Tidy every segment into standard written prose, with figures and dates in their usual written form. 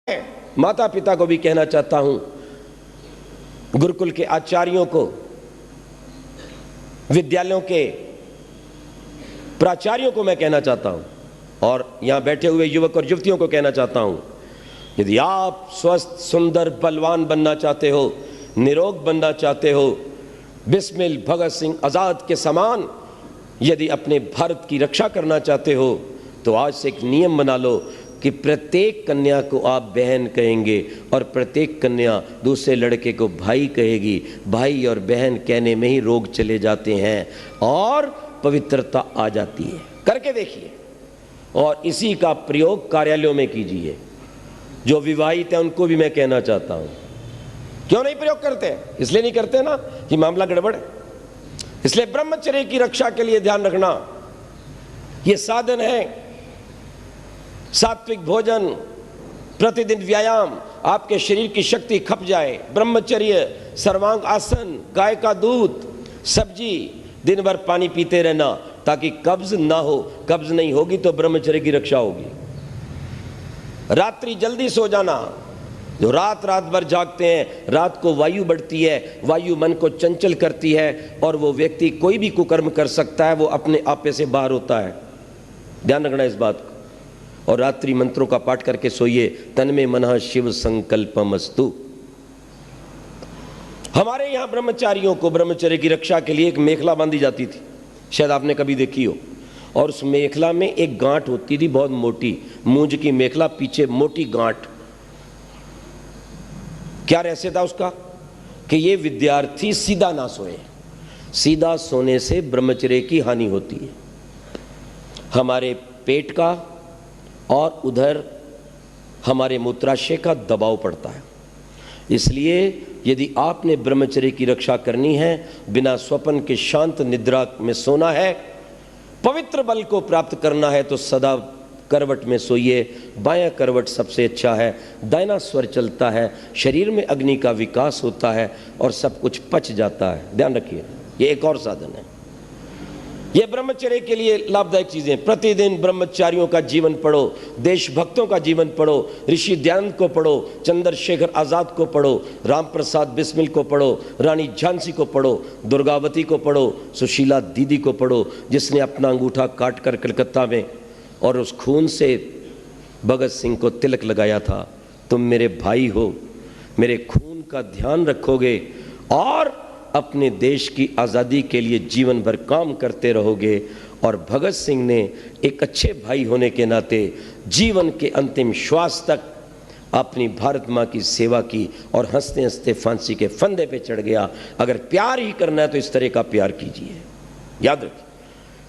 माता पिता को भी कहना चाहता हूं, गुरुकुल के आचार्यों को, विद्यालयों के प्राचार्यों को मैं कहना चाहता हूं, और यहां बैठे हुए युवक और युवतियों को कहना चाहता हूं, यदि आप स्वस्थ, सुंदर, बलवान बनना चाहते हो, निरोग बनना चाहते हो, बिस्मिल भगत सिंह आजाद के समान यदि अपने भारत की रक्षा करना चाहते हो, तो आज से एक नियम बना लो कि प्रत्येक कन्या को आप बहन कहेंगे और प्रत्येक कन्या दूसरे लड़के को भाई कहेगी। भाई और बहन कहने में ही रोग चले जाते हैं और पवित्रता आ जाती है। करके देखिए, और इसी का प्रयोग कार्यालयों में कीजिए। जो विवाहित हैं उनको भी मैं कहना चाहता हूं, क्यों नहीं प्रयोग करते? इसलिए नहीं करते ना कि मामला गड़बड़ है। इसलिए ब्रह्मचर्य की रक्षा के लिए ध्यान रखना, यह साधन है। सात्विक भोजन, प्रतिदिन व्यायाम, आपके शरीर की शक्ति खप जाए। ब्रह्मचर्य, सर्वांग आसन, गाय का दूध, सब्जी, दिन भर पानी पीते रहना ताकि कब्ज ना हो। कब्ज नहीं होगी तो ब्रह्मचर्य की रक्षा होगी। रात्रि जल्दी सो जाना। जो रात भर जागते हैं, रात को वायु बढ़ती है, वायु मन को चंचल करती है और वो व्यक्ति कोई भी कुकर्म कर सकता है, वो अपने आपे से बाहर होता है। ध्यान रखना इस बात को। और रात्रि मंत्रों का पाठ करके सोइए। तन्मे मनः शिव संकल्पमस्तु। हमारे यहां ब्रह्मचारियों को ब्रह्मचर्य की रक्षा के लिए एक मेखला बांधी जाती थी, शायद आपने कभी देखी हो, और उस मेखला में एक गांठ होती थी, बहुत मोटी, मूंज की मेखला, पीछे मोटी गांठ। क्या रहस्य था उसका? कि ये विद्यार्थी सीधा ना सोए। सीधा सोने से ब्रह्मचर्य की हानि होती है, हमारे पेट का और उधर हमारे मूत्राशय का दबाव पड़ता है। इसलिए यदि आपने ब्रह्मचर्य की रक्षा करनी है, बिना स्वप्न के शांत निद्रा में सोना है, पवित्र बल को प्राप्त करना है, तो सदा करवट में सोइए। बायां करवट सबसे अच्छा है, दाहिना स्वर चलता है, शरीर में अग्नि का विकास होता है और सब कुछ पच जाता है। ध्यान रखिए, ये एक और साधन है। ये ब्रह्मचर्य के लिए लाभदायक चीजें। प्रतिदिन ब्रह्मचारियों का जीवन पढ़ो, देशभक्तों का जीवन पढ़ो, ऋषि दयानंद को पढ़ो, चंद्रशेखर आजाद को पढ़ो, राम प्रसाद बिस्मिल को पढ़ो, रानी झांसी को पढ़ो, दुर्गावती को पढ़ो, सुशीला दीदी को पढ़ो, जिसने अपना अंगूठा काट कर कलकत्ता में और उस खून से भगत सिंह को तिलक लगाया था। तुम मेरे भाई हो, मेरे खून का ध्यान रखोगे और अपने देश की आज़ादी के लिए जीवन भर काम करते रहोगे। और भगत सिंह ने एक अच्छे भाई होने के नाते जीवन के अंतिम श्वास तक अपनी भारत माँ की सेवा की और हंसते हंसते फांसी के फंदे पे चढ़ गया। अगर प्यार ही करना है तो इस तरह का प्यार कीजिए। याद रखिए,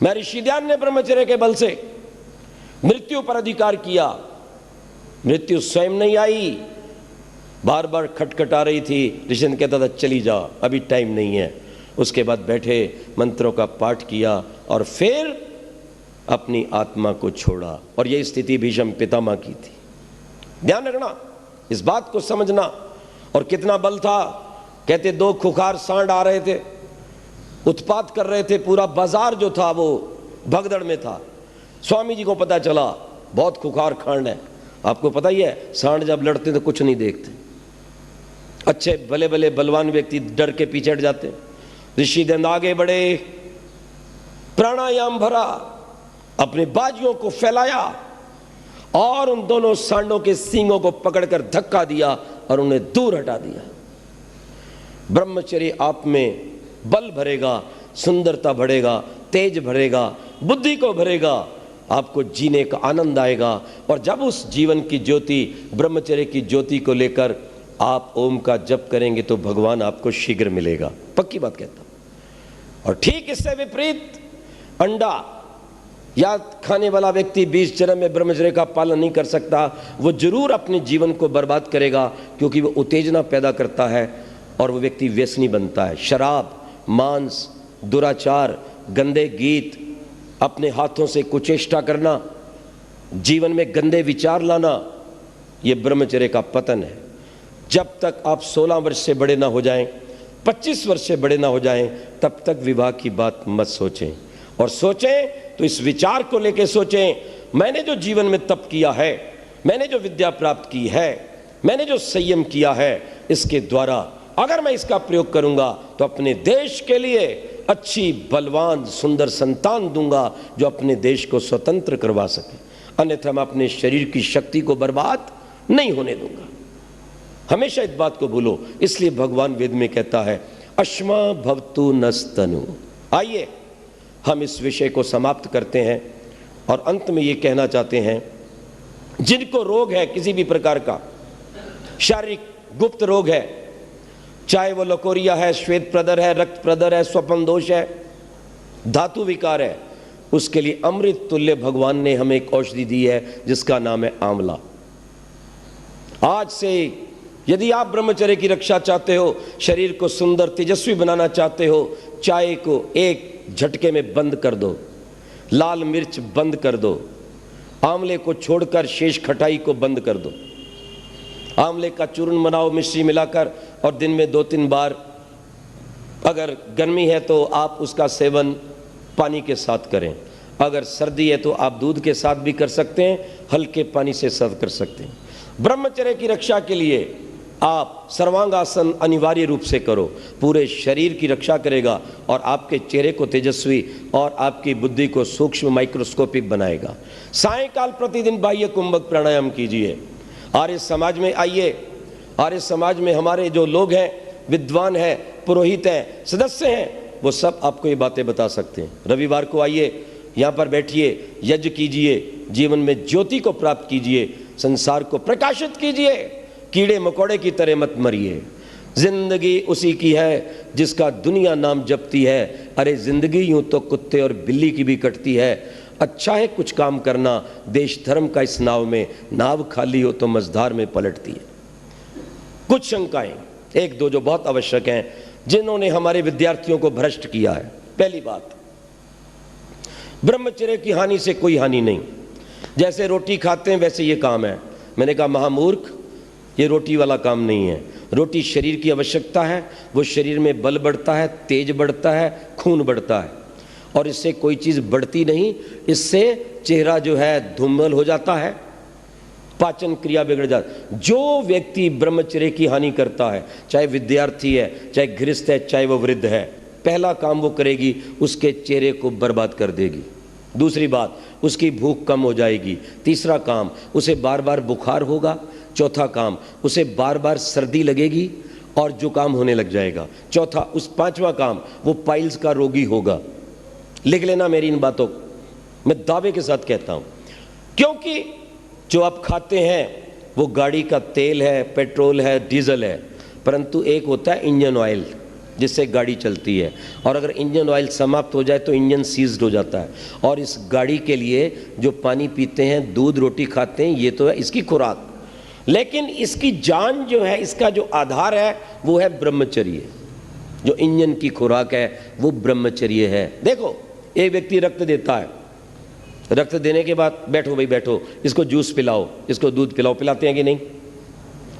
मैं ऋषि दयानंद ने ब्रह्मचर्य के बल से मृत्यु पर अधिकार किया। मृत्यु स्वयं नहीं आई, बार बार खटखटा रही थी। ऋषि कहता था चली जा, अभी टाइम नहीं है। उसके बाद बैठे, मंत्रों का पाठ किया और फिर अपनी आत्मा को छोड़ा। और यह स्थिति भीष्म पितामह की थी। ध्यान रखना, इस बात को समझना। और कितना बल था। कहते 2 खुखार सांड आ रहे थे, उत्पात कर रहे थे। पूरा बाजार जो था वो भगदड़ में था। स्वामी जी को पता चला बहुत खुखार खांड है। आपको पता ही है, सांड जब लड़ते तो कुछ नहीं देखते। अच्छे भले भले बलवान व्यक्ति डर के पीछे हट जाते। ऋषि दयानंद आगे बढ़े, प्राणायाम भरा, अपने बाजुओं को फैलाया और उन दोनों सांडों के सींगों को पकड़कर धक्का दिया और उन्हें दूर हटा दिया। ब्रह्मचर्य आप में बल भरेगा, सुंदरता बढ़ेगा, तेज भरेगा, बुद्धि को भरेगा, आपको जीने का आनंद आएगा। और जब उस जीवन की ज्योति, ब्रह्मचर्य की ज्योति को लेकर आप ओम का जप करेंगे तो भगवान आपको शीघ्र मिलेगा। पक्की बात कहता हूं। और ठीक इससे विपरीत, अंडा या खाने वाला व्यक्ति 20 जन्म में ब्रह्मचर्य का पालन नहीं कर सकता, वो जरूर अपने जीवन को बर्बाद करेगा, क्योंकि वो उत्तेजना पैदा करता है और वो व्यक्ति व्यसनी बनता है। शराब, मांस, दुराचार, गंदे गीत, अपने हाथों से कुचेष्टा करना, जीवन में गंदे विचार लाना, यह ब्रह्मचर्य का पतन है। जब तक आप 16 वर्ष से बड़े ना हो जाएं, 25 वर्ष से बड़े ना हो जाएं, तब तक विवाह की बात मत सोचें। और सोचें तो इस विचार को लेकर सोचें, मैंने जो जीवन में तप किया है मैंने जो विद्या प्राप्त की है, मैंने जो संयम किया है, इसके द्वारा अगर मैं इसका प्रयोग करूंगा तो अपने देश के लिए अच्छी बलवान सुंदर संतान दूंगा जो अपने देश को स्वतंत्र करवा सके, अन्यथा मैं अपने शरीर की शक्ति को बर्बाद नहीं होने दूंगा। हमेशा इस बात को भूलो। इसलिए भगवान वेद में कहता है अश्मा भवतु नस्तनु। आइए हम इस विषय को समाप्त करते हैं और अंत में ये कहना चाहते हैं, जिनको रोग है किसी भी प्रकार का, शारीरिक गुप्त रोग है, चाहे वो लकोरिया है, श्वेत प्रदर है, रक्त प्रदर है, स्वपन दोष है, धातु विकार है, उसके लिए अमृत तुल्य भगवान ने हमें एक औषधि दी है जिसका नाम है आंवला। आज से यदि आप ब्रह्मचर्य की रक्षा चाहते हो, शरीर को सुंदर तेजस्वी बनाना चाहते हो, चाय को एक झटके में बंद कर दो, लाल मिर्च बंद कर दो, आंवले को छोड़कर शेष खटाई को बंद कर दो, आंवले का चूर्ण बनाओ मिश्री मिलाकर और दिन में 2-3 बार, अगर गर्मी है तो आप उसका सेवन पानी के साथ करें, अगर सर्दी है तो आप दूध के साथ भी कर सकते हैं, हल्के पानी से सर्व कर सकते हैं। ब्रह्मचर्य की रक्षा के लिए आप सर्वांगासन अनिवार्य रूप से करो, पूरे शरीर की रक्षा करेगा और आपके चेहरे को तेजस्वी और आपकी बुद्धि को सूक्ष्म माइक्रोस्कोपिक बनाएगा। सायंकाल प्रतिदिन बाह्य कुंभक प्राणायाम कीजिए। आर्य समाज में आइए, आर्य समाज में हमारे जो लोग हैं, विद्वान हैं, पुरोहित हैं, सदस्य हैं, वो सब आपको ये बातें बता सकते हैं। रविवार को आइए, यहाँ पर बैठिए, यज्ञ कीजिए, जीवन में ज्योति को प्राप्त कीजिए, संसार को प्रकाशित कीजिए, कीड़े मकोड़े की तरह मत मरिए। जिंदगी उसी की है जिसका दुनिया नाम जपती है। अरे जिंदगी यूं तो कुत्ते और बिल्ली की भी कटती है, अच्छा है कुछ काम करना, देश धर्म का इस नाव में, नाव खाली हो तो मझधार में पलटती है। कुछ शंकाएं, 1-2 जो बहुत आवश्यक हैं, जिन्होंने हमारे विद्यार्थियों को भ्रष्ट किया है। पहली बात, ब्रह्मचर्य की हानि से कोई हानि नहीं, जैसे रोटी खाते हैं वैसे ये काम है। मैंने कहा महामूर्ख, ये रोटी वाला काम नहीं है। रोटी शरीर की आवश्यकता है, वो शरीर में बल बढ़ता है, तेज बढ़ता है, खून बढ़ता है, और इससे कोई चीज़ बढ़ती नहीं। इससे चेहरा जो है धूमल हो जाता है, पाचन क्रिया बिगड़ जाती। जो व्यक्ति ब्रह्मचर्य की हानि करता है, चाहे विद्यार्थी है, चाहे गृहस्थ है, चाहे वो वृद्ध है, पहला काम वो करेगी, उसके चेहरे को बर्बाद कर देगी। दूसरी बात, उसकी भूख कम हो जाएगी। तीसरा काम, उसे बार बार बुखार होगा। चौथा काम, उसे बार बार सर्दी लगेगी और जुकाम होने लग जाएगा। पांचवा काम, वो पाइल्स का रोगी होगा। लिख लेना मेरी इन बातों को, मैं दावे के साथ कहता हूं, क्योंकि जो आप खाते हैं वो गाड़ी का तेल है, पेट्रोल है, डीजल है, परंतु एक होता है इंजन ऑयल जिससे गाड़ी चलती है, और अगर इंजन ऑयल समाप्त हो जाए तो इंजन सीज्ड हो जाता है। और इस गाड़ी के लिए जो पानी पीते हैं, दूध रोटी खाते हैं, ये तो है इसकी खुराक, लेकिन इसकी जान जो है, इसका जो आधार है वो है ब्रह्मचर्य। जो इंजन की खुराक है वो ब्रह्मचर्य है। देखो, एक व्यक्ति रक्त देता है, रक्त देने के बाद बैठो भाई बैठो, इसको जूस पिलाओ, इसको दूध पिलाओ, पिलाते हैं कि नहीं?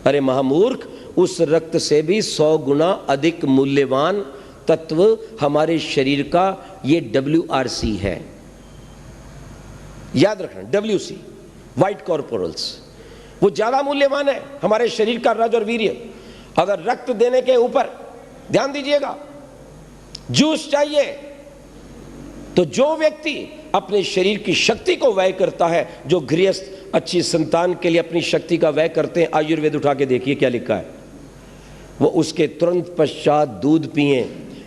अरे महामूर्ख, उस रक्त से भी 100 गुना अधिक मूल्यवान तत्व हमारे शरीर का ये WRC है। याद रखना, WC, व्हाइट कॉर्पोरल्स, वो ज्यादा मूल्यवान है हमारे शरीर का रज और वीर्य। अगर रक्त देने के ऊपर ध्यान दीजिएगा, जूस चाहिए, तो जो व्यक्ति अपने शरीर की शक्ति को व्यय करता है, जो गृहस्थ अच्छी संतान के लिए अपनी शक्ति का व्यय करते हैं, आयुर्वेद उठा के देखिए क्या लिखा है, वो उसके तुरंत पश्चात दूध पिएं,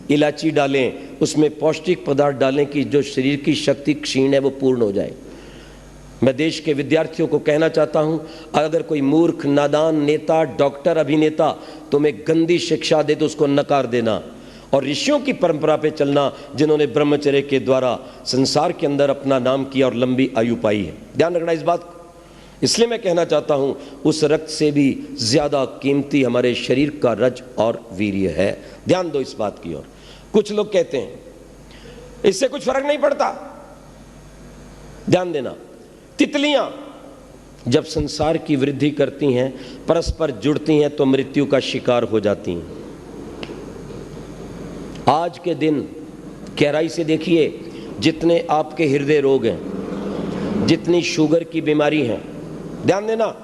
इलायची डालें, उसमें पौष्टिक पदार्थ डालें कि जो शरीर की शक्ति क्षीण है वो पूर्ण हो जाए। मैं देश के विद्यार्थियों को कहना चाहता हूं, अगर कोई मूर्ख, नादान नेता, डॉक्टर, अभिनेता तुम्हें गंदी शिक्षा दे तो उसको नकार देना, और ऋषियों की परंपरा पे चलना जिन्होंने ब्रह्मचर्य के द्वारा संसार के अंदर अपना नाम किया और लंबी आयु पाई है। ध्यान रखना इस बात को। इसलिए मैं कहना चाहता हूं, उस रक्त से भी ज्यादा कीमती हमारे शरीर का रज और वीर्य है। ध्यान दो इस बात की ओर। कुछ लोग कहते हैं इससे कुछ फर्क नहीं पड़ता। ध्यान देना, तितलियां जब संसार की वृद्धि करती हैं, परस्पर जुड़ती हैं, तो मृत्यु का शिकार हो जाती हैं। आज के दिन गहराई से देखिए, जितने आपके हृदय रोग हैं, जितनी शुगर की बीमारी है, ध्यान देना,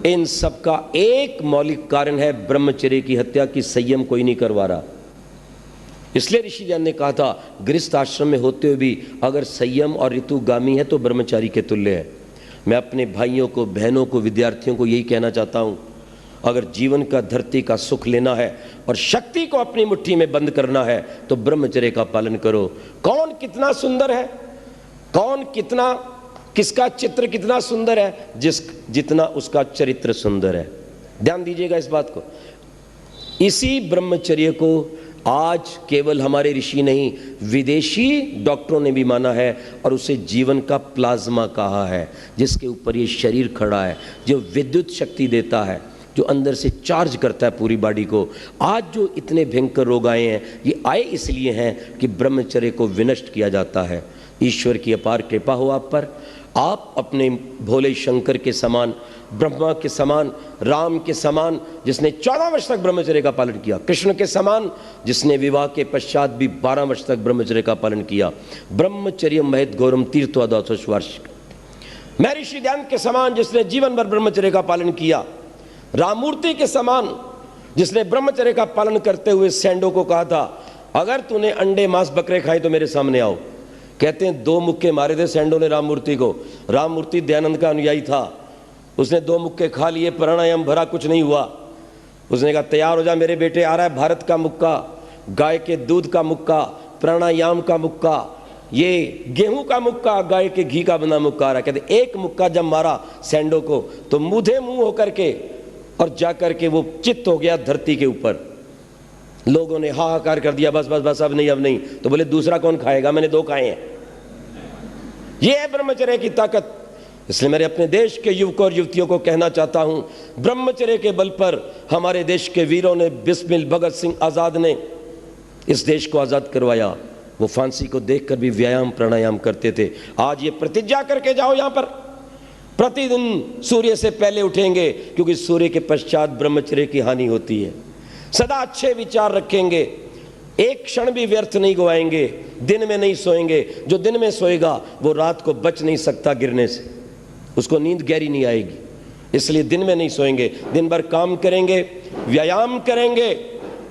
इन सब का एक मौलिक कारण है ब्रह्मचर्य की हत्या की संयम कोई नहीं करवा रहा। इसलिए ऋषि ध्यान ने कहा था गृहस्थ आश्रम में होते हुए भी अगर संयम और ऋतुगामी है तो ब्रह्मचारी के तुल्य है। मैं अपने भाइयों को, बहनों को, विद्यार्थियों को यही कहना चाहता हूं, अगर जीवन का, धरती का सुख लेना है और शक्ति को अपनी मुट्ठी में बंद करना है तो ब्रह्मचर्य का पालन करो। कौन कितना सुंदर है, कौन कितना, किसका चित्र कितना सुंदर है, जितना उसका चरित्र सुंदर है। ध्यान दीजिएगा इस बात को। इसी ब्रह्मचर्य को आज केवल हमारे ऋषि नहीं, विदेशी डॉक्टरों ने भी माना है और उसे जीवन का प्लाज्मा कहा है, जिसके ऊपर ये शरीर खड़ा है, जो विद्युत शक्ति देता है, जो अंदर से चार्ज करता है पूरी बॉडी को। आज जो इतने भयंकर रोग आए हैं, ये आए इसलिए हैं कि ब्रह्मचर्य को विनष्ट किया जाता है। ईश्वर की अपार कृपा हो आप पर। आप अपने भोले शंकर के समान, ब्रह्मा के समान, राम के समान जिसने 14 वर्ष तक ब्रह्मचर्य का पालन किया, कृष्ण के समान जिसने विवाह के पश्चात भी 12 वर्ष तक ब्रह्मचर्य का पालन किया, ब्रह्मचर्य महत घोरम तीर्थवा 200 वर्ष, मैं ऋषि ध्यान के समान जिसने जीवन भर ब्रह्मचर्य का पालन किया, राममूर्ति के समान जिसने ब्रह्मचर्य का पालन करते हुए सैंडो को कहा था अगर तूने अंडे, मांस, बकरे खाए तो मेरे सामने आओ। कहते हैं 2 मुक्के मारे थे सैंडो ने राममूर्ति को। राममूर्ति दयानंद का अनुयायी था, उसने 2 मुक्के खा लिए, प्राणायाम भरा, कुछ नहीं हुआ। उसने कहा तैयार हो जा मेरे बेटे, आ रहा है भारत का मुक्का, गाय के दूध का मुक्का, प्राणायाम का मुक्का, ये गेहूं का मुक्का, गाय के घी का बना मुक्का आ रहा है। कहते एक मुक्का जब मारा सैंडो को तो मुंह होकर के और जाकर के वो चित्त हो गया धरती के ऊपर। लोगों ने हाहाकार कर दिया, बस बस बस अब नहीं, अब नहीं। तो बोले दूसरा कौन खाएगा, मैंने 2 खाए हैं। ये है ब्रह्मचर्य की ताकत। इसलिए मेरे अपने देश के युवकों और युवतियों को कहना चाहता हूं, ब्रह्मचर्य के बल पर हमारे देश के वीरों ने, बिस्मिल भगत सिंह आजाद ने इस देश को आजाद करवाया। वो फांसी को देखकर भी व्यायाम, प्राणायाम करते थे। आज ये प्रतिज्ञा करके जाओ, यहां पर प्रतिदिन सूर्य से पहले उठेंगे, क्योंकि सूर्य के पश्चात ब्रह्मचर्य की हानि होती है। सदा अच्छे विचार रखेंगे, एक क्षण भी व्यर्थ नहीं गवाएंगे, दिन में नहीं सोएंगे। जो दिन में सोएगा वो रात को बच नहीं सकता गिरने से, उसको नींद गहरी नहीं आएगी। इसलिए दिन में नहीं सोएंगे, दिन भर काम करेंगे, व्यायाम करेंगे,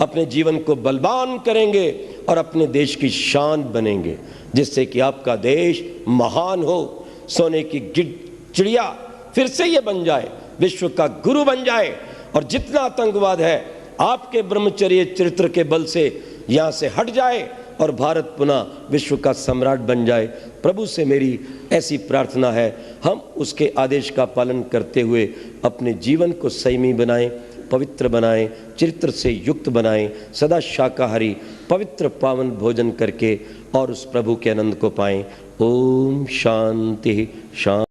अपने जीवन को बलवान करेंगे और अपने देश की शान बनेंगे, जिससे कि आपका देश महान हो, सोने की चिड़िया फिर से ये बन जाए, विश्व का गुरु बन जाए। और जितना आतंकवाद है आपके ब्रह्मचर्य चरित्र के बल से यहां से हट जाए और भारत पुनः विश्व का सम्राट बन जाए। प्रभु से मेरी ऐसी प्रार्थना है, हम उसके आदेश का पालन करते हुए अपने जीवन को संयमी बनाएं, पवित्र बनाएं, चरित्र से युक्त बनाएं, सदा शाकाहारी पवित्र पावन भोजन करके और उस प्रभु के आनंद को पाएं। ओम शांति शांति।